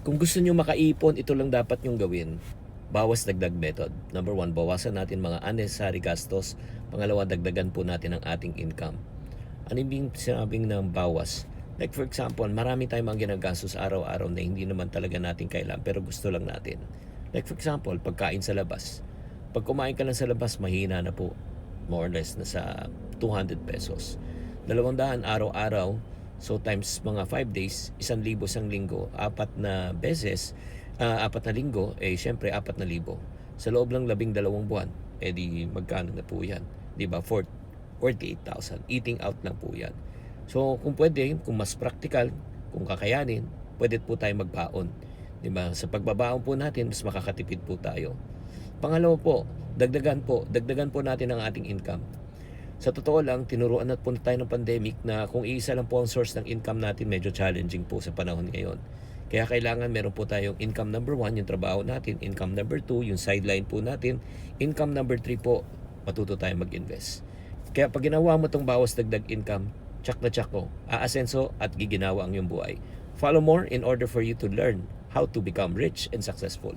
Kung gusto nyo makaipon, ito lang dapat nyong gawin. Bawas dagdag method. Number 1, bawasan natin mga unnecessary gastos. Pangalawa, dagdagan po natin ang ating income. Ano yung sinabing ng bawas? Like for example, marami tayong mga ginagastos araw-araw na hindi naman talaga natin kailangan pero gusto lang natin. Like for example, pagkain sa labas. Pag kumain ka lang sa labas, mahina na po. More or less, nasa 200 pesos. 200 araw-araw, so times mga 5 days, 1,000 isang linggo, 4 na beses, 4 na linggo, syempre 4,000. Sa loob ng 12 buwan, di magkano na po yan? Di ba? 48,000. Eating out lang po yan. So kung pwede, kung mas practical, kung kakayanin, pwede po tayo magbaon. Di ba? Sa pagbabaon po natin, mas makakatipid po tayo. Pangalawa po, dagdagan po natin ang ating income. Sa totoo lang, tinuruan na po tayo ng pandemic na kung iisa lang po ang source ng income natin, medyo challenging po sa panahon ngayon. Kaya kailangan meron po tayong income number 1, yung trabaho natin, income number 2, yung sideline po natin, income number 3 po, matuto tayo mag-invest. Kaya pag ginawa mo itong bawas dagdag income, tsak na tsak ko, aasenso at giginawa ang iyong buhay. Follow more in order for you to learn how to become rich and successful.